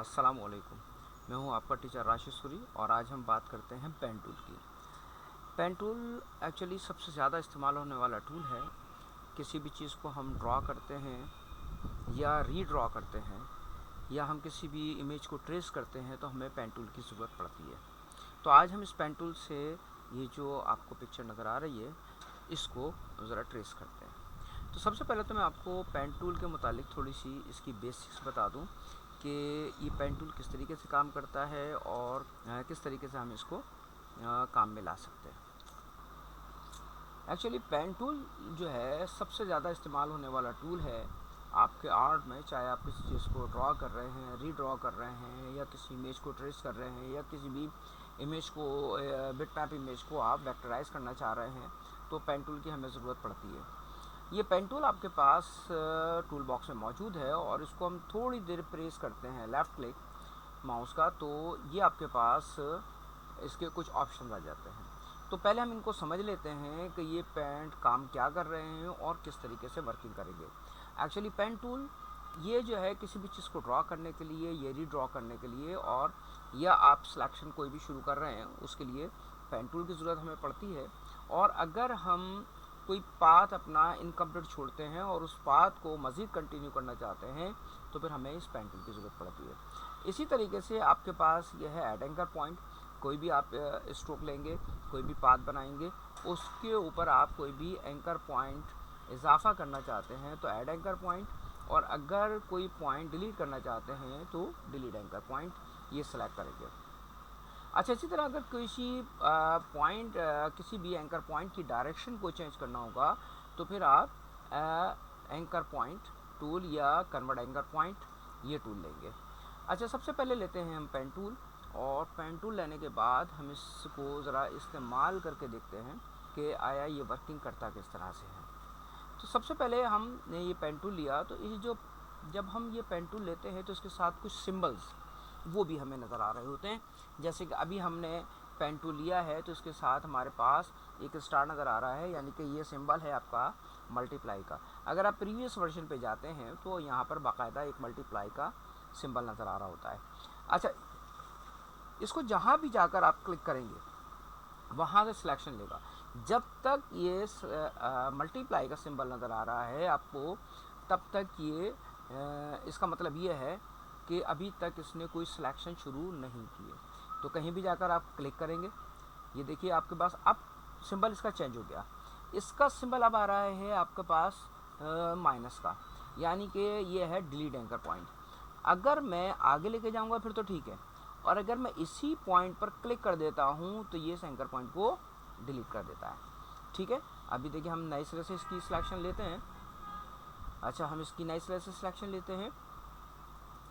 अस्सलाम वालेकुम। मैं हूं आपका टीचर राशिद सूरी और आज हम बात करते हैं पेन टूल की। पेन टूल एक्चुअली सबसे ज़्यादा इस्तेमाल होने वाला टूल है। किसी भी चीज़ को हम ड्रॉ करते हैं या रीड्रॉ करते हैं या हम किसी भी इमेज को ट्रेस करते हैं तो हमें पेन टूल की ज़रूरत पड़ती है। तो आज हम इस पेन टूल से ये जो आपको पिक्चर नज़र आ रही है इसको ज़रा ट्रेस करते हैं। तो सबसे पहले तो मैं आपको पेन टूल के मुतालिक थोड़ी सी इसकी बेसिक्स बता दूं कि ये पेन टूल किस तरीके से काम करता है और किस तरीके से हम इसको काम में ला सकते हैं। एक्चुअली पेन टूल जो है सबसे ज़्यादा इस्तेमाल होने वाला टूल है आपके आर्ट में, चाहे आप किसी चीज़ को ड्रॉ कर रहे हैं, रीड्रॉ कर रहे हैं या किसी इमेज को ट्रेस कर रहे हैं या किसी भी इमेज को बिट मैप इमेज को आप वेक्टराइज करना चाह रहे हैं तो पेन टूल की हमें ज़रूरत पड़ती है। ये पेन टूल आपके पास टूल बॉक्स में मौजूद है और इसको हम थोड़ी देर प्रेस करते हैं लेफ़्ट क्लिक माउस का तो ये आपके पास इसके कुछ ऑप्शन आ जाते हैं। तो पहले हम इनको समझ लेते हैं कि ये पेन काम क्या कर रहे हैं और किस तरीके से वर्किंग करेंगे। एक्चुअली पेन टूल ये जो है किसी भी चीज़ को ड्रॉ करने के लिए या रीड्रॉ करने के लिए और या आप सिलेक्शन कोई भी शुरू कर रहे हैं उसके लिए पेन टूल की ज़रूरत हमें पड़ती है। और अगर हम कोई पाथ अपना इनकम्प्लीट छोड़ते हैं और उस पाथ को मज़ीद कंटिन्यू करना चाहते हैं तो फिर हमें इस पेन टूल की ज़रूरत पड़ती है। इसी तरीके से आपके पास यह है ऐड एंकर पॉइंट। कोई भी आप स्ट्रोक लेंगे, कोई भी पाथ बनाएंगे, उसके ऊपर आप कोई भी एंकर पॉइंट इजाफा करना चाहते हैं तो ऐड एंकर पॉइंट, और अगर कोई पॉइंट डिलीट करना चाहते हैं तो डिलीट एंकर पॉइंट, ये सेलेक्ट करेंगे। अच्छा, इसी तरह अगर किसी पॉइंट किसी भी एंकर पॉइंट की डायरेक्शन को चेंज करना होगा तो फिर आप एंकर पॉइंट टूल या कन्वर्ट एंकर पॉइंट ये टूल लेंगे। अच्छा, सबसे पहले लेते हैं हम पेन टूल, और पेन टूल लेने के बाद हम इसको ज़रा इस्तेमाल करके देखते हैं कि आया ये वर्किंग करता किस तरह से है। तो सबसे पहले हमने ये पेन टूल लिया तो ये जो जब हम ये पेन टूल लेते हैं तो इसके साथ कुछ सिंबल्स वो भी हमें नज़र आ रहे होते हैं। जैसे कि अभी हमने पेन टूल लिया है तो इसके साथ हमारे पास एक स्टार नज़र आ रहा है, यानी कि ये सिंबल है आपका मल्टीप्लाई का। अगर आप प्रीवियस वर्जन पे जाते हैं तो यहाँ पर बाकायदा एक मल्टीप्लाई का सिंबल नज़र आ रहा होता है। अच्छा, इसको जहाँ भी जाकर आप क्लिक करेंगे वहाँ से सिलेक्शन लेगा। जब तक ये मल्टीप्लाई का सिंबल नज़र आ रहा है आपको तब तक ये इसका मतलब ये है कि अभी तक इसने कोई सिलेक्शन शुरू नहीं किए। तो कहीं भी जाकर आप क्लिक करेंगे, ये देखिए आपके पास अब सिंबल इसका चेंज हो गया। इसका सिंबल अब आ रहा है आपके पास माइनस का, यानी कि ये है डिलीट एंकर पॉइंट। अगर मैं आगे लेके जाऊंगा फिर तो ठीक है, और अगर मैं इसी पॉइंट पर क्लिक कर देता हूं तो ये एंकर पॉइंट को डिलीट कर देता है। ठीक है, अभी देखिए हम नए सिरे से इसकी सिलेक्शन लेते हैं। अच्छा, हम इसकी नए सिरे से सिलेक्शन लेते हैं।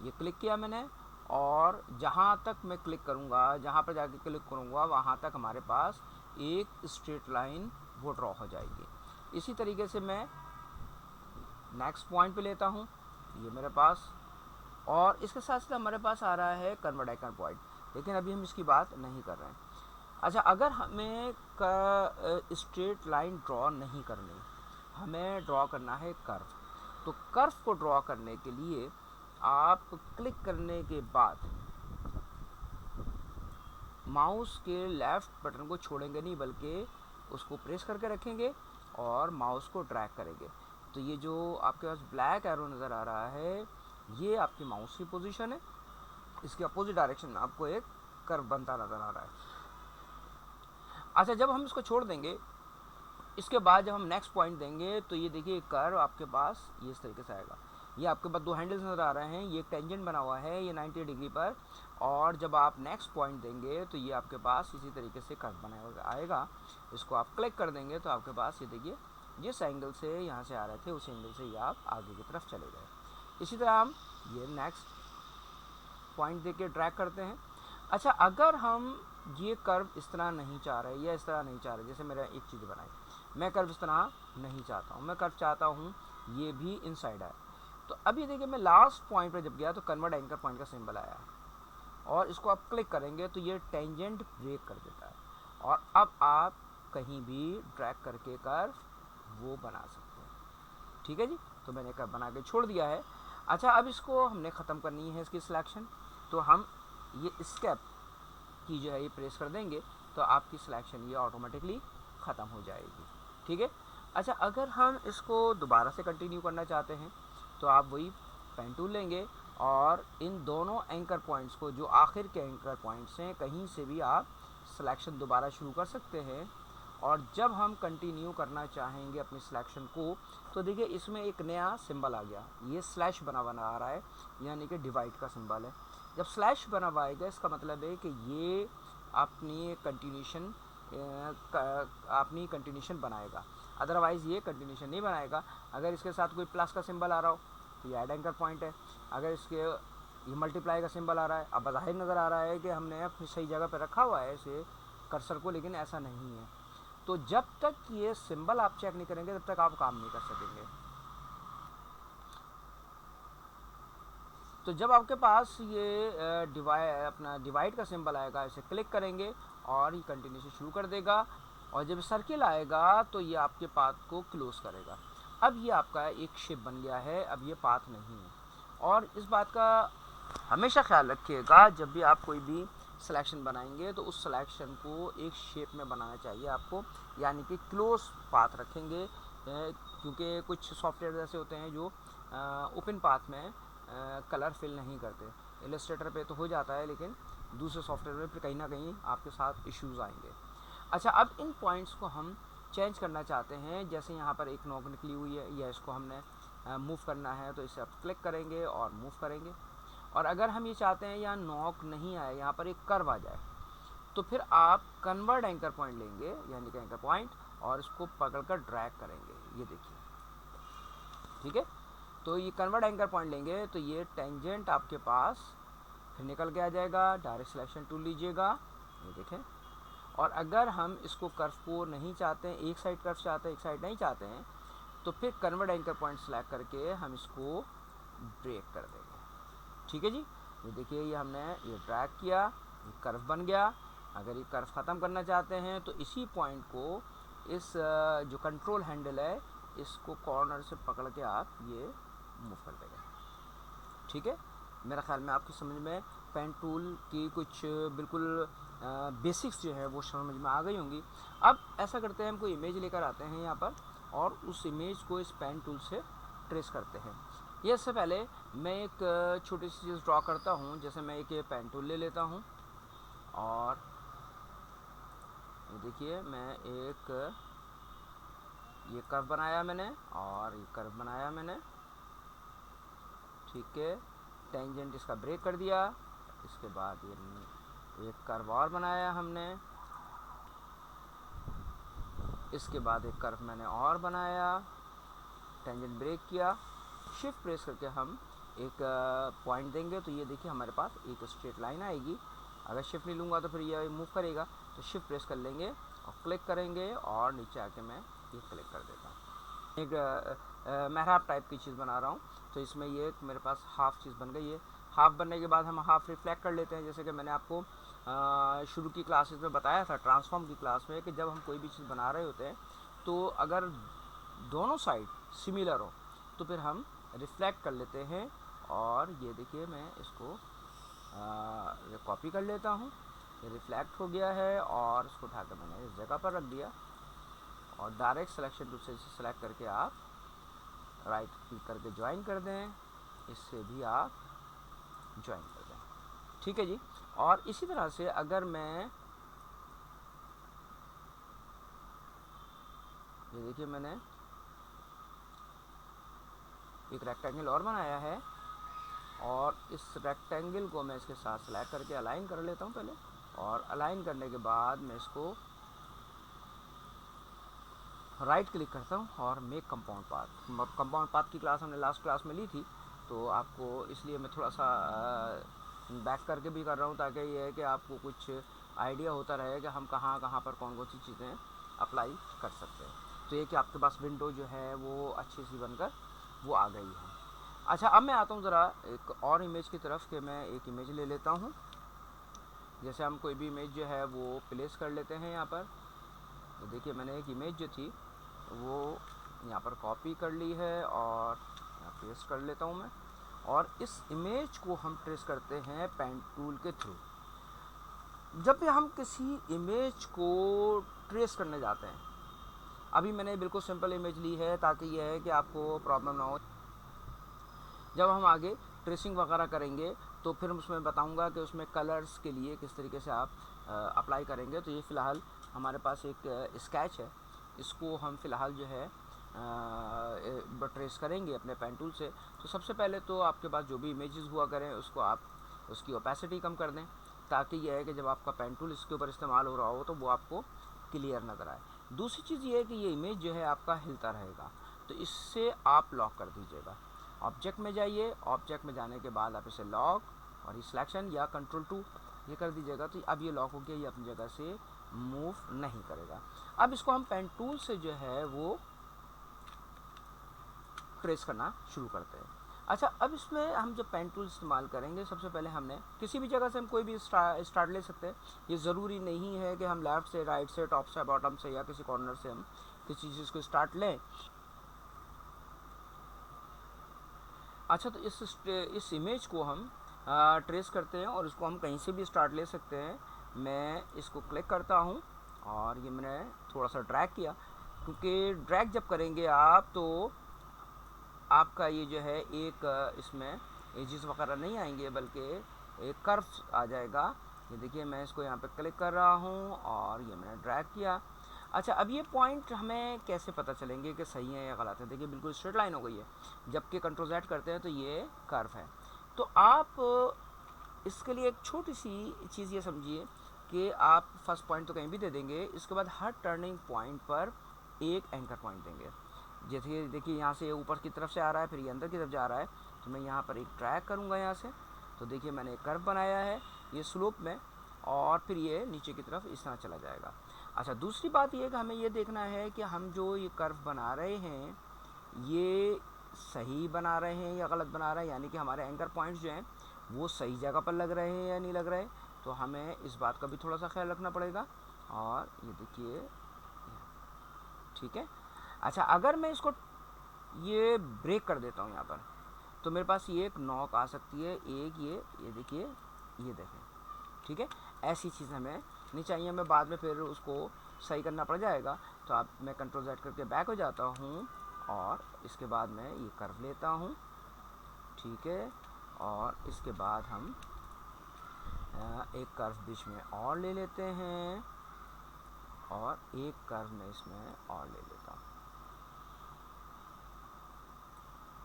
ये क्लिक किया मैंने और जहाँ तक मैं क्लिक करूँगा, जहाँ पर जाके क्लिक करूँगा वहाँ तक हमारे पास एक स्ट्रेट लाइन वो ड्रॉ हो जाएगी। इसी तरीके से मैं नेक्स्ट पॉइंट पे लेता हूँ, ये मेरे पास, और इसके साथ साथ हमारे पास आ रहा है कन्वर्ट एंकर पॉइंट, लेकिन अभी हम इसकी बात नहीं कर रहे हैं। अच्छा, अगर हमें स्ट्रेट लाइन ड्रॉ नहीं करनी, हमें ड्रॉ करना है कर्व, तो कर्व को ड्रॉ करने के लिए आप क्लिक करने के बाद माउस के लेफ़्ट बटन को छोड़ेंगे नहीं बल्कि उसको प्रेस करके रखेंगे और माउस को ड्रैग करेंगे। तो ये जो आपके पास ब्लैक एरो नज़र आ रहा है ये आपकी माउस की पोजीशन है। इसके अपोजिट डायरेक्शन में आपको एक कर्व बनता नज़र आ रहा है। अच्छा, जब हम इसको छोड़ देंगे इसके बाद जब हम नेक्स्ट पॉइंट देंगे तो ये देखिए कर्व आपके पास ये इस तरीके से आएगा। ये आपके पास दो हैंडल्स नज़र आ रहे हैं, ये एक टेंजेंट बना हुआ है ये 90 डिग्री पर, और जब आप नेक्स्ट पॉइंट देंगे तो ये आपके पास इसी तरीके से कर्व बना आएगा। इसको आप क्लिक कर देंगे तो आपके पास ये देखिए जिस एंगल से यहाँ से आ रहे थे उस एंगल से ये आप आगे की तरफ चले गए। इसी तरह हम ये नेक्स्ट पॉइंट दे के ड्रैग करते हैं। अच्छा, अगर हम ये कर्व इस तरह नहीं चाह रहे या इस तरह नहीं चाह रहे, जैसे मेरा एक चीज़ बनाई, मैं कर्व इस तरह नहीं चाहता हूँ, मैं कर्व चाहता हूँ ये भी इनसाइड आए, तो अभी देखिए मैं लास्ट पॉइंट पर जब गया तो कन्वर्ट एंकर पॉइंट का सिंबल आया और इसको आप क्लिक करेंगे तो ये टेंजेंट ब्रेक कर देता है और अब आप कहीं भी ड्रैग करके कर्व वो बना सकते हैं। ठीक है जी, तो मैंने कर्व बना के छोड़ दिया है। अच्छा, अब इसको हमने ख़त्म करनी है इसकी सिलेक्शन। तो हम ये एस्केप की जो है ये प्रेस कर देंगे तो आपकी सिलेक्शन ये ऑटोमेटिकली ख़त्म हो जाएगी। ठीक है। अच्छा, अगर हम इसको दोबारा से कंटिन्यू करना चाहते हैं तो आप वही पेन टूल लेंगे और इन दोनों एंकर पॉइंट्स को, जो आखिर के एंकर पॉइंट्स हैं, कहीं से भी आप सिलेक्शन दोबारा शुरू कर सकते हैं। और जब हम कंटिन्यू करना चाहेंगे अपनी सिलेक्शन को तो देखिए इसमें एक नया सिंबल आ गया, ये स्लैश बना आ रहा है, यानी कि डिवाइड का सिंबल है। जब स्लैश बना हुआ आएगा इसका मतलब है कि ये अपनी कंटिन्यूशन बनाएगा, अदरवाइज़ ये कंटिन्यूशन नहीं बनाएगा। अगर इसके साथ कोई प्लस का सिंबल आ रहा हो तो ये ऐड एंकर पॉइंट है। अगर इसके ये मल्टीप्लाई का सिंबल आ रहा है, अब ज़ाहिर नज़र आ रहा है कि हमने अपनी सही जगह पर रखा हुआ है इसे कर्सर को, लेकिन ऐसा नहीं है। तो जब तक ये सिंबल आप चेक नहीं करेंगे तब तक आप काम नहीं कर सकेंगे। तो जब आपके पास ये डिवाइड का सिंबल आएगा, इसे क्लिक करेंगे और ये कंटिन्यूशन शुरू कर देगा। और जब सर्किल आएगा तो ये आपके पाथ को क्लोज करेगा। अब ये आपका एक शेप बन गया है, अब ये पाथ नहीं है। और इस बात का हमेशा ख्याल रखिएगा, जब भी आप कोई भी सिलेक्शन बनाएंगे तो उस सिलेक्शन को एक शेप में बनाना चाहिए आपको, यानी कि क्लोज पाथ रखेंगे। क्योंकि कुछ सॉफ्टवेयर ऐसे होते हैं जो ओपन पाथ में कलर फिल नहीं करते। इलस्ट्रेटर पे तो हो जाता है, लेकिन दूसरे सॉफ्टवेयर में फिर कहीं ना कहीं आपके साथ इश्यूज़ आएंगे। अच्छा, अब इन पॉइंट्स को हम चेंज करना चाहते हैं। जैसे यहाँ पर एक नोक निकली हुई है, या इसको हमने मूव करना है तो इसे आप क्लिक करेंगे और मूव करेंगे। और अगर हम ये चाहते हैं यहाँ नॉक नहीं आए, यहाँ पर एक कर्व आ जाए, तो फिर आप कन्वर्ट एंकर पॉइंट लेंगे, यानी कि एंकर पॉइंट, और इसको पकड़कर ड्रैग करेंगे। ये देखिए, ठीक है। तो ये कन्वर्ट एंकर पॉइंट लेंगे तो ये टेंजेंट आपके पास फिर निकल के आ जाएगा। डायरेक्ट सिलेक्शन टूल लीजिएगा, ये देखें। और अगर हम इसको कर्व को नहीं चाहते हैं, एक साइड कर्व चाहते हैं, एक साइड नहीं चाहते हैं, तो फिर कन्वर्ट एंकर पॉइंट सेलेक्ट करके हम इसको ब्रेक कर देंगे। ठीक है जी। ये देखिए, ये हमने ये ड्रैग किया, ये कर्व बन गया। अगर ये कर्व ख़त्म करना चाहते हैं तो इसी पॉइंट को, इस जो कंट्रोल हैंडल है, इसको कॉर्नर से पकड़ के आप ये मूव कर देंगे। ठीक है। मेरा ख्याल में आपकी समझ में पेन टूल की कुछ बिल्कुल बेसिक्स जो है वो समझ में आ गई होंगी। अब ऐसा करते हैं, हम कोई इमेज लेकर आते हैं यहाँ पर और उस इमेज को इस पेन टूल से ट्रेस करते हैं। ये इससे पहले मैं एक छोटी सी चीज़ ड्रॉ करता हूँ। जैसे मैं एक पेन टूल ले लेता हूँ और ये देखिए, मैं एक ये कर्व बनाया मैंने और ये कर्व बनाया मैंने। ठीक है। टेंजेंट इसका ब्रेक कर दिया। इसके बाद ये एक कर्व और बनाया हमने। इसके बाद एक कर्व मैंने और बनाया, टेंजेंट ब्रेक किया। शिफ्ट प्रेस करके हम एक पॉइंट देंगे तो ये देखिए हमारे पास एक स्ट्रेट लाइन आएगी। अगर शिफ्ट नहीं लूँगा तो फिर ये मूव करेगा। तो शिफ्ट प्रेस कर लेंगे और क्लिक करेंगे और नीचे आके मैं ये क्लिक कर देता हूँ। एक मेहराब टाइप की चीज़ बना रहा हूँ, तो इसमें ये मेरे पास हाफ़ चीज़ बन गई है। हाफ़ बनने के बाद हम हाफ़ रिफ्लेक्ट कर लेते हैं। जैसे कि मैंने आपको शुरू की क्लासेस में बताया था, ट्रांसफॉर्म की क्लास में, कि जब हम कोई भी चीज़ बना रहे होते हैं तो अगर दोनों साइड सिमिलर हो तो फिर हम रिफ्लेक्ट कर लेते हैं। और ये देखिए, मैं इसको कॉपी कर लेता हूँ। ये रिफ्लेक्ट हो गया है और इसको उठाकर मैंने इस जगह पर रख दिया। और डायरेक्ट सिलेक्शन टूल से इसे सेलेक्ट करके आप राइट क्लिक करके ज्वाइन कर दें। इससे भी आप ज्वाइन कर दें। ठीक है जी। और इसी तरह से अगर मैं, ये देखिए, मैंने एक रेक्टेंगल और बनाया है और इस रेक्टेंगल को मैं इसके साथ सेलेक्ट करके अलाइन कर लेता हूँ पहले। और अलाइन करने के बाद मैं इसको राइट क्लिक करता हूँ और make compound path. Compound path की क्लास हमने लास्ट क्लास में ली थी, तो आपको इसलिए मैं थोड़ा सा बैक करके भी कर रहा हूँ, ताकि ये है कि आपको कुछ आइडिया होता रहे कि हम कहाँ कहाँ पर कौन कौन सी चीज़ें अप्लाई कर सकते हैं। तो ये कि आपके पास विंडो जो है वो अच्छी सी बनकर वो आ गई है। अच्छा, अब मैं आता हूँ ज़रा एक और इमेज की तरफ, कि मैं एक इमेज ले लेता हूँ। जैसे हम कोई भी इमेज जो है वो प्लेस कर लेते हैं यहाँ पर। तो देखिए, मैंने एक इमेज जो थी वो यहाँ पर कॉपी कर ली है और यहाँ पेस्ट कर लेता हूँ मैं। और इस इमेज को हम ट्रेस करते हैं पेन टूल के थ्रू। जब भी हम किसी इमेज को ट्रेस करने जाते हैं, अभी मैंने बिल्कुल सिंपल इमेज ली है ताकि यह है कि आपको प्रॉब्लम ना हो। जब हम आगे ट्रेसिंग वगैरह करेंगे तो फिर उसमें बताऊंगा कि उसमें कलर्स के लिए किस तरीके से आप अप्लाई करेंगे। तो ये फ़िलहाल हमारे पास एक स्केच है, इसको हम फ़िलहाल जो है ट्रेस करेंगे अपने पेन टूल से। तो सबसे पहले तो आपके पास जो भी इमेजेस हुआ करें उसको आप उसकी ओपेसिटी कम कर दें, ताकि यह है कि जब आपका पेन टूल इसके ऊपर इस्तेमाल हो रहा हो तो वो आपको क्लियर नज़र आए। दूसरी चीज़ ये है कि ये इमेज जो है आपका हिलता रहेगा, तो इससे आप लॉक कर दीजिएगा। ऑब्जेक्ट में जाइए, ऑब्जेक्ट में जाने के बाद आप इसे लॉक और सिलेक्शन या कंट्रोल 2 ये कर दीजिएगा। तो अब ये लॉक हो गया, ये अपनी जगह से मूव नहीं करेगा। अब इसको हम पेन टूल से जो है वो ट्रेस करना शुरू करते हैं। अच्छा, अब इसमें हम जब पेन टूल इस्तेमाल करेंगे, सबसे पहले हमने किसी भी जगह से हम कोई भी स्टार्ट ले सकते हैं। ये ज़रूरी नहीं है कि हम लेफ़्ट से, राइट से, टॉप से, बॉटम से या किसी कॉर्नर से हम किसी चीज़ को स्टार्ट लें। अच्छा, तो इस इमेज को हम ट्रेस करते हैं और इसको हम कहीं से भी स्टार्ट ले सकते हैं। मैं इसको क्लिक करता हूँ और ये मैंने थोड़ा सा ड्रैग किया, क्योंकि ड्रैग जब करेंगे आप तो आपका ये जो है एक इसमें एजेस वगैरह नहीं आएंगे, बल्कि एक कर्व आ जाएगा। ये देखिए, मैं इसको यहाँ पे क्लिक कर रहा हूँ और ये मैंने ड्रैग किया। अच्छा, अब ये पॉइंट हमें कैसे पता चलेंगे कि सही है या गलत है? देखिए, बिल्कुल स्ट्रेट लाइन हो गई है। जबकि कंट्रोल Z करते हैं तो ये कर्व है। तो आप इसके लिए एक छोटी सी चीज़ ये समझिए कि आप फर्स्ट पॉइंट तो कहीं भी दे देंगे, इसके बाद हर टर्निंग पॉइंट पर एक एंकर पॉइंट देंगे। जैसे देखिए, यहाँ से ऊपर की तरफ से आ रहा है, फिर ये अंदर की तरफ जा रहा है, तो मैं यहाँ पर एक ट्रैक करूँगा यहाँ से। तो देखिए, मैंने एक कर्व बनाया है ये स्लोप में, और फिर ये नीचे की तरफ इस तरह चला जाएगा। अच्छा, दूसरी बात ये है कि हमें ये देखना है कि हम जो ये कर्व बना रहे हैं ये सही बना रहे हैं या गलत बना रहे हैं, यानी कि हमारे एंकर पॉइंट्स जो हैं वो सही जगह पर लग रहे हैं या नहीं लग रहे। तो हमें इस बात का भी थोड़ा सा ख्याल रखना पड़ेगा। और ये देखिए, ठीक है। अच्छा, अगर मैं इसको ये ब्रेक कर देता हूँ यहाँ पर, तो मेरे पास ये एक नॉक आ सकती है, एक ये देखिए, ये देखें, ठीक है। ऐसी चीज़ हमें नहीं चाहिए, हमें बाद में फिर उसको सही करना पड़ जाएगा। तो अब मैं कंट्रोल Z करके बैक हो जाता हूँ और इसके बाद मैं ये कर्व लेता हूँ, ठीक है। और इसके बाद हम एक कर्व बीच में और ले लेते हैं और एक कर्व में इसमें और ले लेता हूँ,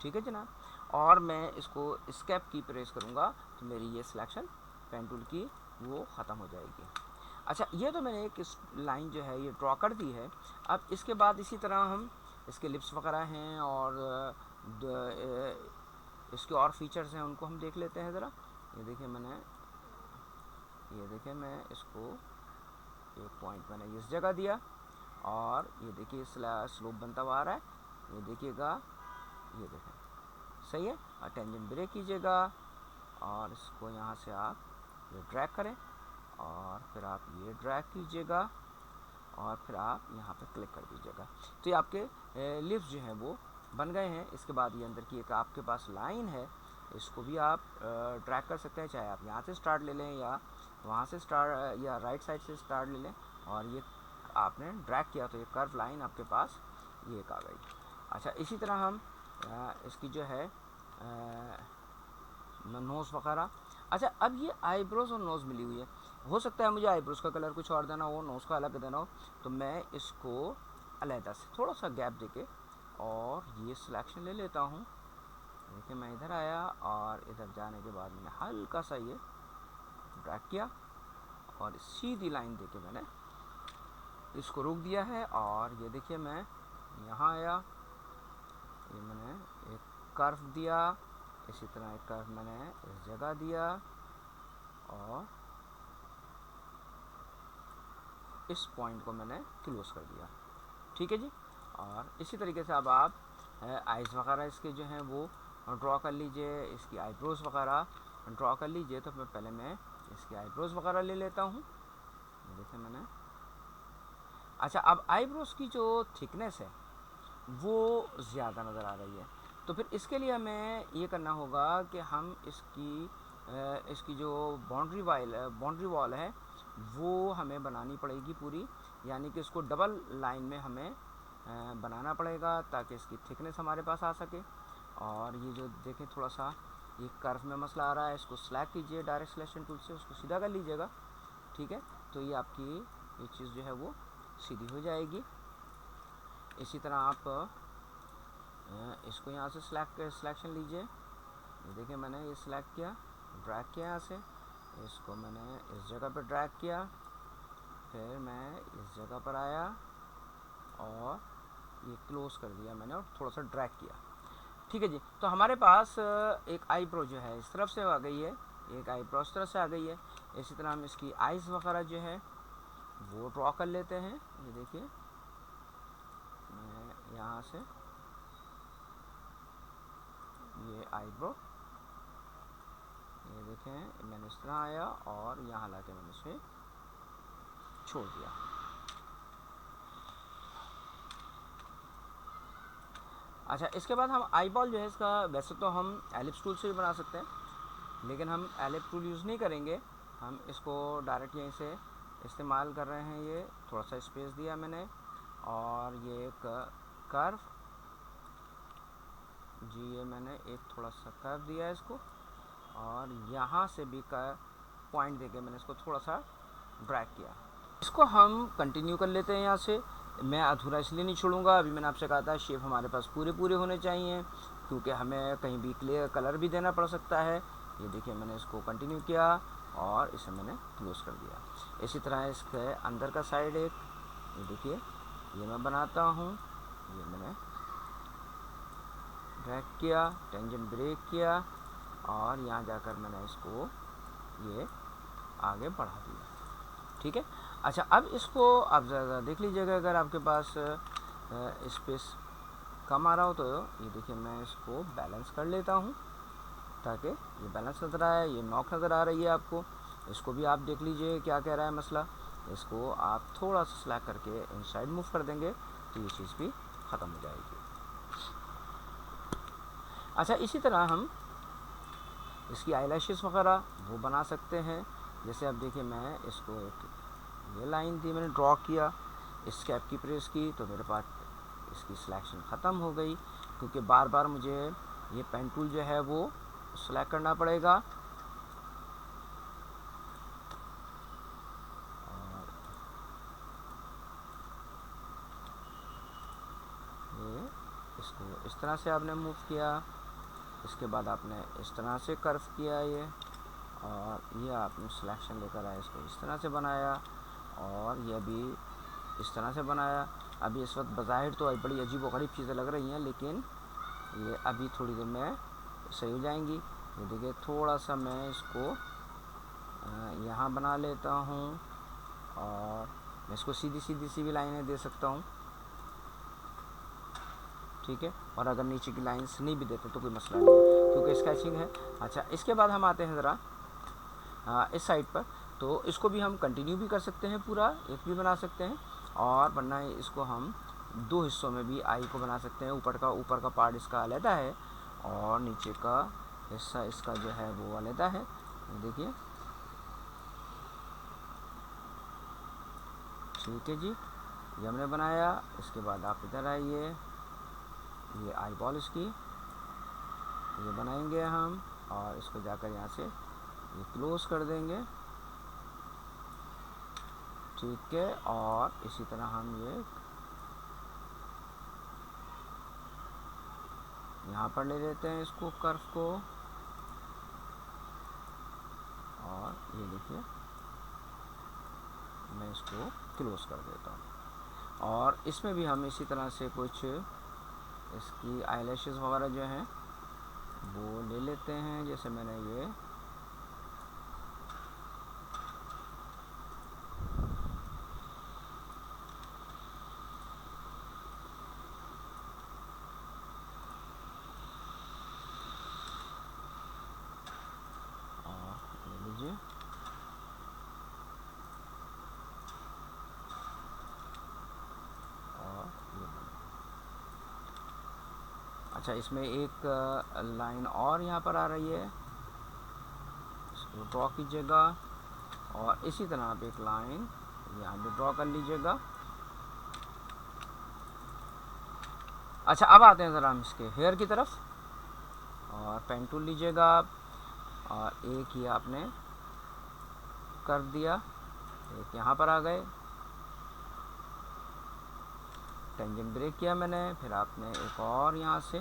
ठीक है जनाब। और मैं इसको एस्केप की प्रेस करूँगा तो मेरी ये सिलेक्शन पेन टूल की वो ख़त्म हो जाएगी। अच्छा, ये तो मैंने एक लाइन जो है ये ड्रॉ कर दी है। अब इसके बाद इसी तरह हम इसके लिप्स वगैरह हैं और इसके और फीचर्स हैं, उनको हम देख लेते हैं ज़रा। ये देखिए, मैं इसको एक पॉइंट मैंने इस जगह दिया और ये देखिए स्लोप बनता हुआ आ रहा है, ये देखिएगा, ये देखें, सही है। और टेंजेंट ब्रेक कीजिएगा और इसको यहाँ से आप ये ड्रैग करें और फिर आप ये ड्रैग कीजिएगा और फिर आप यहाँ पे क्लिक कर दीजिएगा। तो ये आपके लिप्स जो हैं वो बन गए हैं। इसके बाद ये अंदर की एक आपके पास लाइन है, इसको भी आप ड्रैग कर सकते हैं, चाहे आप यहाँ से स्टार्ट ले लें या वहाँ से स्टार्ट या राइट साइड से स्टार्ट ले लें। और ये आपने ड्रैग किया तो ये कर्व लाइन आपके पास ये एक आ गई। अच्छा, इसी तरह हम इसकी जो है नोज़ वगैरह। अच्छा, अब ये आईब्रोज और नोज़ मिली हुई है, हो सकता है मुझे आईब्रोज का कलर कुछ और देना हो, नोज़ का अलग देना हो, तो मैं इसको अलहदा से थोड़ा सा गैप देके और ये सिलेक्शन ले लेता हूँ। देखिए, मैं इधर आया और इधर जाने के बाद मैंने हल्का सा ये ड्रैग किया और सीधी लाइन देके मैंने इसको रोक दिया है। और ये देखिए, मैं यहाँ आया, ये मैंने एक कर्व दिया, इसी तरह एक कर्व मैंने इस जगह दिया और इस पॉइंट को मैंने क्लोज कर दिया, ठीक है जी। और इसी तरीके से अब आप आइज़ वगैरह इसके जो हैं वो ड्रॉ कर लीजिए, इसकी आईब्रोज वगैरह ड्रॉ कर लीजिए। तो पहले मैं इसकी आईब्रोज वगैरह ले लेता हूँ, देखिए मैंने। अच्छा, अब आईब्रोज की जो थिकनेस है वो ज़्यादा नज़र आ रही है, तो फिर इसके लिए हमें ये करना होगा कि हम इसकी जो बाउंड्री वॉल है वो हमें बनानी पड़ेगी पूरी, यानी कि इसको डबल लाइन में हमें बनाना पड़ेगा ताकि इसकी थिकनेस हमारे पास आ सके। और ये जो देखें थोड़ा सा ये कर्व में मसला आ रहा है, इसको स्लैक कीजिए डायरेक्ट सिलेक्शन टूल से, उसको सीधा कर लीजिएगा, ठीक है। तो ये आपकी ये चीज़ जो है वो सीधी हो जाएगी। इसी तरह आप इसको यहाँ से सिलेक्शन लीजिए। ये देखिए मैंने ये सिलेक्ट किया, ड्रैग किया यहाँ से, इसको मैंने इस जगह पर ड्रैग किया, फिर मैं इस जगह पर आया और ये क्लोज कर दिया मैंने और थोड़ा सा ड्रैग किया, ठीक है जी। तो हमारे पास एक आईब्रो जो है इस तरफ से आ गई है, एक आईब्रो इस तरफ से आ गई है। इसी तरह हम इसकी आइज़ वगैरह जो है वो ड्रॉ कर लेते हैं। ये देखिए मैं यहाँ से ये आईब्रो, ये देखें मैंने इस तरह आया और यहाँ ला के मैंने इसे छोड़ दिया। अच्छा, इसके बाद हम आई बॉल जो है इसका वैसे तो हम एलिप्स टूल से भी बना सकते हैं, लेकिन हम एलिप्स टूल यूज़ नहीं करेंगे, हम इसको डायरेक्ट यहीं से इस्तेमाल कर रहे हैं। ये थोड़ा सा स्पेस दिया मैंने और ये एक कर्व जी, ये मैंने एक थोड़ा सा कर्व दिया है इसको और यहाँ से भी पॉइंट देके मैंने इसको थोड़ा सा ड्रैग किया। इसको हम कंटिन्यू कर लेते हैं यहाँ से। मैं अधूरा इसलिए नहीं छोड़ूंगा, अभी मैंने आपसे कहा था शेप हमारे पास पूरे होने चाहिए, क्योंकि हमें कहीं भी क्लियर कलर भी देना पड़ सकता है। ये देखिए मैंने इसको कंटिन्यू किया और इसे मैंने क्लोज कर दिया। इसी तरह इसके अंदर का साइड एक, ये देखिए ये मैं बनाता हूँ, ये मैंने ड्रैग किया, टेंजेंट ब्रेक किया और यहाँ जाकर मैंने इसको ये आगे बढ़ा दिया, ठीक है। अच्छा, अब इसको आप ज़रा देख लीजिएगा, अगर आपके पास स्पेस कम आ रहा हो तो ये देखिए मैं इसको बैलेंस कर लेता हूँ ताकि ये बैलेंस नज़र आए। ये नॉक नज़र आ रही है आपको, इसको भी आप देख लीजिए क्या कह रहा है मसला। इसको आप थोड़ा सा स्लैक करके इनसाइड मूव कर देंगे तो ये चीज़ भी ख़त्म हो जाएगी। अच्छा, इसी तरह हम इसकी आईलैशेस वगैरह वो बना सकते हैं। जैसे अब देखिए मैं इसको एक ये लाइन थी मैंने ड्रॉ किया, इस कैप की प्रेस की तो मेरे पास इसकी सिलेक्शन ख़त्म हो गई, क्योंकि बार बार मुझे ये पेन टूल जो है वो सेलेक्ट करना पड़ेगा। और ये इसको इस तरह से आपने मूव किया, इसके बाद आपने इस तरह से कर्व किया ये, और ये आपने सिलेक्शन लेकर आए इसको इस तरह से बनाया और ये भी इस तरह से बनाया। अभी इस वक्त बज़ाहिर तो बड़ी अजीब व गरीब चीज़ें लग रही हैं, लेकिन ये अभी थोड़ी देर में सही हो जाएंगी। ये देखिए थोड़ा सा मैं इसको यहाँ बना लेता हूँ और मैं इसको सीधी सी भी लाइनें दे सकता हूँ, ठीक है। और अगर नीचे की लाइंस नहीं भी देते तो कोई मसला नहीं है, क्योंकि स्केचिंग है। अच्छा, इसके बाद हम आते हैं ज़रा इस साइड पर, तो इसको भी हम कंटिन्यू भी कर सकते हैं, पूरा एक भी बना सकते हैं, और वरना इसको हम दो हिस्सों में भी आई को बना सकते हैं। ऊपर का पार्ट इसका अलहदा है और नीचे का हिस्सा इसका जो है वो अलहदा है। देखिए ठीक है जी, ये हमने बनाया। इसके बाद आप इधर आइए, ये आई बॉल इसकी ये बनाएंगे हम और इसको जाकर यहाँ से ये क्लोज कर देंगे, ठीक है। और इसी तरह हम ये यहाँ पर ले लेते हैं इसको कर्व को, और ये देखिए मैं इसको क्लोज कर देता हूँ। और इसमें भी हम इसी तरह से कुछ इसकी आईलैशेस वगैरह जो हैं वो ले लेते हैं। जैसे मैंने ये ले लीजिए, और ये अच्छा, इसमें एक लाइन और यहाँ पर आ रही है, इसको ड्रॉ कीजिएगा और इसी तरह आप एक लाइन यहाँ पे ड्रॉ कर लीजिएगा। अच्छा, अब आते हैं ज़रा हम इसके हेयर की तरफ, और पेन टूल लीजिएगा आप, और एक ही आपने कर दिया, एक यहाँ पर आ गए, टेंजेंट ब्रेक किया मैंने, फिर आपने एक और यहाँ से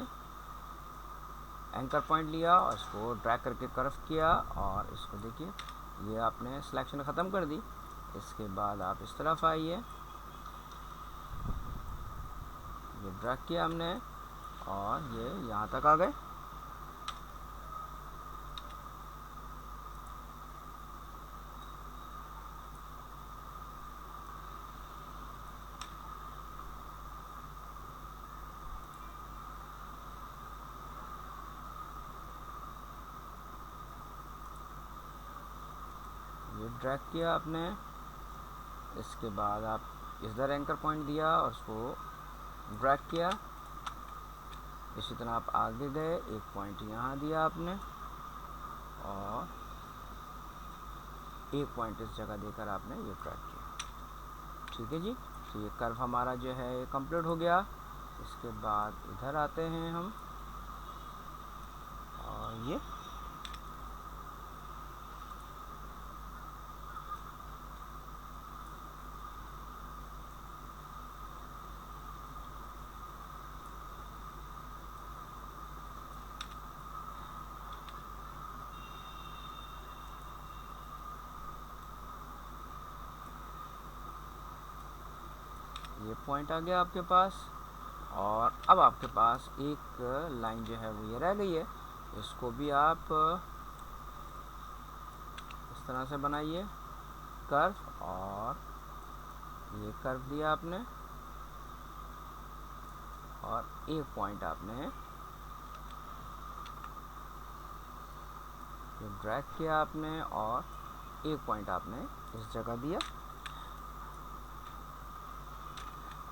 एंकर पॉइंट लिया और इसको ड्रैग करके कर्व किया, और इसको देखिए ये आपने सिलेक्शन ख़त्म कर दी। इसके बाद आप इस तरफ आइए, ये ड्रैग किया हमने और ये यहाँ तक आ गए। ये ड्रैग किया आपने, इसके बाद आप इधर एंकर पॉइंट दिया और उसको ड्रैग किया। इसी तरह आप आगे गए, एक पॉइंट यहाँ दिया आपने और एक पॉइंट इस जगह देकर आपने ये ड्रैग किया। ठीक है जी, तो ये कर्व हमारा जो है ये कंप्लीट हो गया। इसके बाद इधर आते हैं हम, और ये पॉइंट आ गया आपके पास, और अब आपके पास एक लाइन जो है वो ये रह गई है। इसको भी आप इस तरह से बनाइए कर्व, और ये कर्व दिया आपने और एक पॉइंट आपने ये ड्रैग किया आपने और एक पॉइंट आपने इस जगह दिया,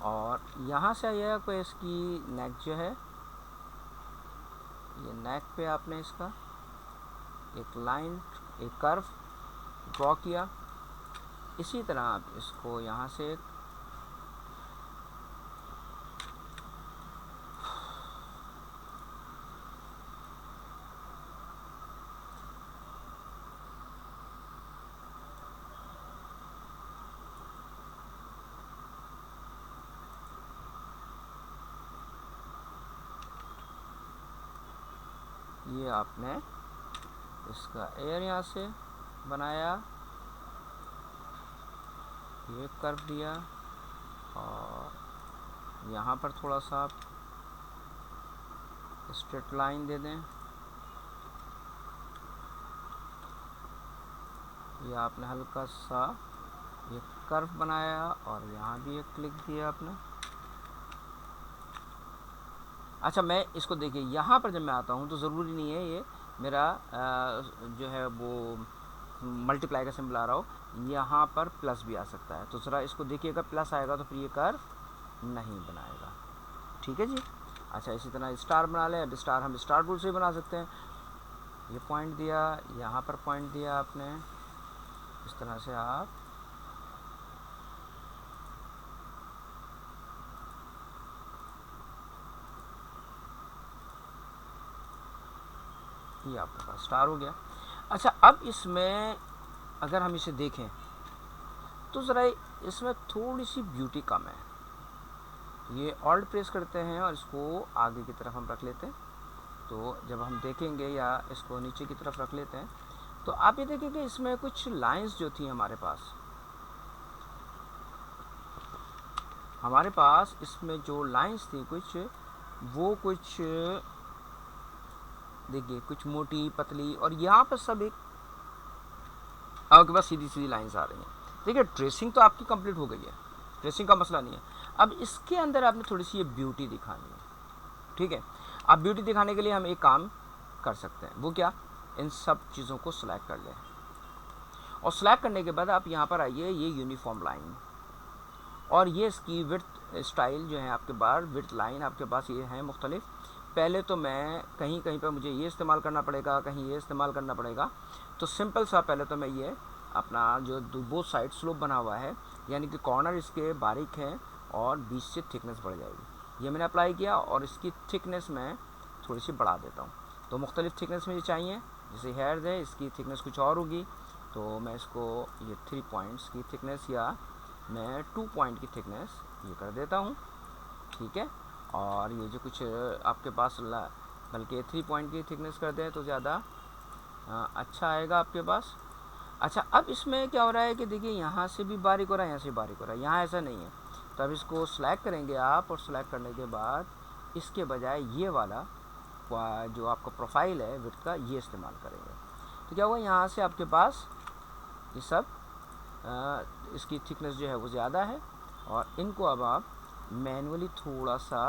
और यहाँ से आइएगा कोई इसकी नेक जो है, ये नेक पे आपने इसका एक लाइन, एक कर्व ड्रॉ किया। इसी तरह आप इसको यहाँ से ये आपने इसका एयर यहाँ से बनाया, ये कर्व दिया, और यहाँ पर थोड़ा सा आप स्ट्रेट लाइन दे दें। ये आपने हल्का सा ये कर्व बनाया और यहाँ भी एक क्लिक दिया आपने। अच्छा, मैं इसको देखिए यहाँ पर जब मैं आता हूँ तो ज़रूरी नहीं है ये मेरा जो है वो मल्टीप्लाई का सिंबल आ रहा हो, यहाँ पर प्लस भी आ सकता है। तो ज़रा इसको देखिएगा, प्लस आएगा तो फिर ये कर्व नहीं बनाएगा। ठीक है जी। अच्छा, इसी तरह स्टार बना लें। अब स्टार हम स्टार टूल से ही बना सकते हैं। ये पॉइंट दिया, यहाँ पर पॉइंट दिया आपने, इस तरह से आप ये आपके पास स्टार हो गया। अच्छा, अब इसमें अगर हम इसे देखें तो ज़रा इसमें थोड़ी सी ब्यूटी कम है। ये ऑल्ट प्रेस करते हैं और इसको आगे की तरफ हम रख लेते हैं, तो जब हम देखेंगे, या इसको नीचे की तरफ रख लेते हैं, तो आप ये देखेंगे इसमें कुछ लाइंस जो थी हमारे पास इसमें जो लाइंस थी कुछ, वो कुछ देखिए कुछ मोटी पतली, और यहाँ पर सब एक आपके पास सीधी सीधी लाइंस आ रही हैं। देखिए ट्रेसिंग तो आपकी कंप्लीट हो गई है, ट्रेसिंग का मसला नहीं है। अब इसके अंदर आपने थोड़ी सी ये ब्यूटी दिखानी है। ठीक है, अब ब्यूटी दिखाने के लिए हम एक काम कर सकते हैं, वो क्या, इन सब चीज़ों को सिलेक्ट कर लें, और सिलेक्ट करने के बाद आप यहाँ पर आइए, ये यूनिफॉर्म लाइन, और ये इसकी विड्थ स्टाइल जो है आपके पास, विड्थ लाइन आपके पास ये है मुख्तलिफ। पहले तो मैं कहीं कहीं पर मुझे ये इस्तेमाल करना पड़ेगा, कहीं ये इस्तेमाल करना पड़ेगा। तो सिंपल सा पहले तो मैं ये अपना जो बोथ साइड स्लोप बना हुआ है, यानी कि कॉर्नर इसके बारीक हैं और बीच से थिकनेस बढ़ जाएगी, ये मैंने अप्लाई किया। और इसकी थिकनेस मैं थोड़ी सी बढ़ा देता हूँ। तो मुख्तलिफ थिकनेस मुझे चाहिए, जैसे हेयर्स है इसकी थिकनेस कुछ और होगी, तो मैं इसको ये 3 पॉइंट्स की थिकनेस या मैं 2 पॉइंट की थिकनेस ये कर देता हूँ, ठीक है। और ये जो कुछ आपके पास बल्कि 3 पॉइंट की थिकनेस कर दें तो ज़्यादा अच्छा आएगा आपके पास। अच्छा, अब इसमें क्या हो रहा है कि देखिए यहाँ से भी बारीक हो रहा है, यहाँ से बारीक हो रहा है, यहाँ ऐसा नहीं है। तो अब इसको सेलेक्ट करेंगे आप, और सेलेक्ट करने के बाद इसके बजाय ये वाला जो आपका प्रोफाइल है विड्थ का, ये इस्तेमाल करेंगे। तो क्या होगा, यहाँ से आपके पास ये सब इसकी थिकनेस जो है वो ज़्यादा है, और इनको अब आप मैनुअली थोड़ा सा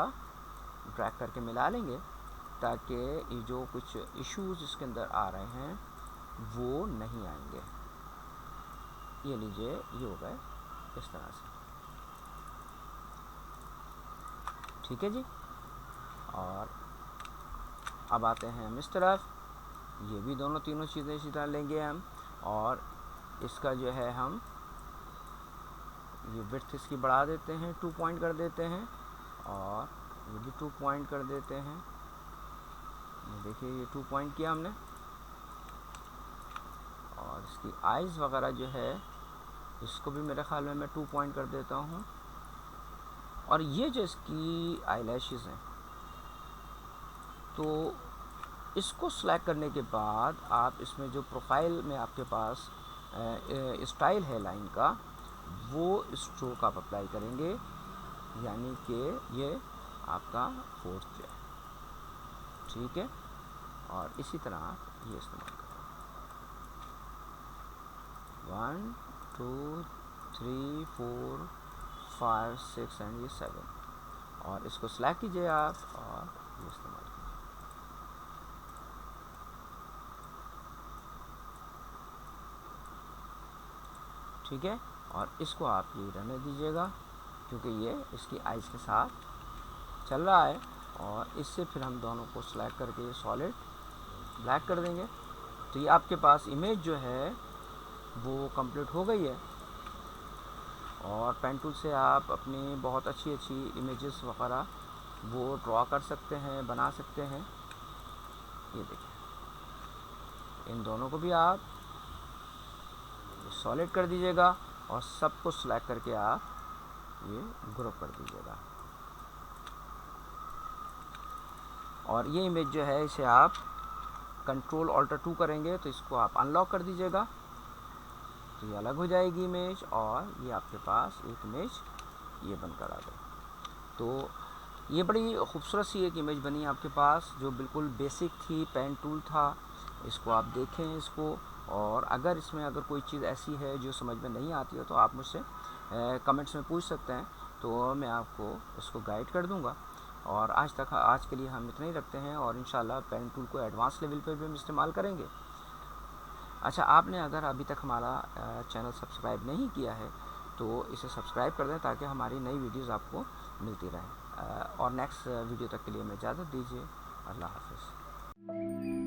ड्रैग करके मिला लेंगे, ताकि ये जो कुछ इश्यूज़ इसके अंदर आ रहे हैं वो नहीं आएंगे। ये लीजिए, ये हो गए इस तरह से, ठीक है जी। और अब आते हैं हम इस तरफ, ये भी दोनों तीनों चीज़ें इसी तरह लेंगे हम, और इसका जो है हम ये विड्थ इसकी बढ़ा देते हैं, 2 पॉइंट कर देते हैं, और ये भी 2 पॉइंट कर देते हैं। ये देखिए, ये 2 पॉइंट किया हमने। और इसकी आइज़ वगैरह जो है इसको भी मेरे ख्याल में मैं 2 पॉइंट कर देता हूँ। और ये जो इसकी आईलैशेस हैं, तो इसको सेलेक्ट करने के बाद आप इसमें जो प्रोफाइल में आपके पास स्टाइल है लाइन का, वो स्ट्रोक आप अप्लाई करेंगे, यानी कि ये आपका 4th है, ठीक है। और इसी तरह आप ये इस्तेमाल करें, 1 2 3 4 5 6 एंड ये 7, और इसको सेलेक्ट कीजिए आप और ये इस्तेमाल कीजिए, ठीक है। और इसको आप ये रहने दीजिएगा, क्योंकि ये इसकी आइज़ के साथ चल रहा है। और इससे फिर हम दोनों को सेलेक्ट करके सॉलिड ब्लैक कर देंगे। तो ये आपके पास इमेज जो है वो कंप्लीट हो गई है। और पेन टूल से आप अपनी बहुत अच्छी अच्छी इमेजेस वगैरह वो ड्रॉ कर सकते हैं, बना सकते हैं। ये देखिए, इन दोनों को भी आप सॉलिड कर दीजिएगा, और सबको सेलेक्ट करके आप ये ग्रुप कर दीजिएगा। और ये इमेज जो है इसे आप Ctrl+Alt+2 करेंगे तो इसको आप अनलॉक कर दीजिएगा, तो ये अलग हो जाएगी इमेज, और ये आपके पास एक इमेज ये बनकर आ गई। तो ये बड़ी खूबसूरत सी एक इमेज बनी आपके पास, जो बिल्कुल बेसिक थी, पेन टूल था। इसको आप देखें इसको, और अगर इसमें अगर कोई चीज़ ऐसी है जो समझ में नहीं आती है तो आप मुझसे कमेंट्स में पूछ सकते हैं, तो मैं आपको उसको गाइड कर दूंगा। और आज के लिए हम इतना ही रखते हैं, और इंशाल्लाह पेन टूल को एडवांस लेवल पर भी हम इस्तेमाल करेंगे। अच्छा, आपने अगर अभी तक हमारा चैनल सब्सक्राइब नहीं किया है तो इसे सब्सक्राइब कर दें, ताकि हमारी नई वीडियोज़ आपको मिलती रहें। और नेक्स्ट वीडियो तक के लिए मैं इजाज़त दीजिए। अल्लाह हाफ़िज़।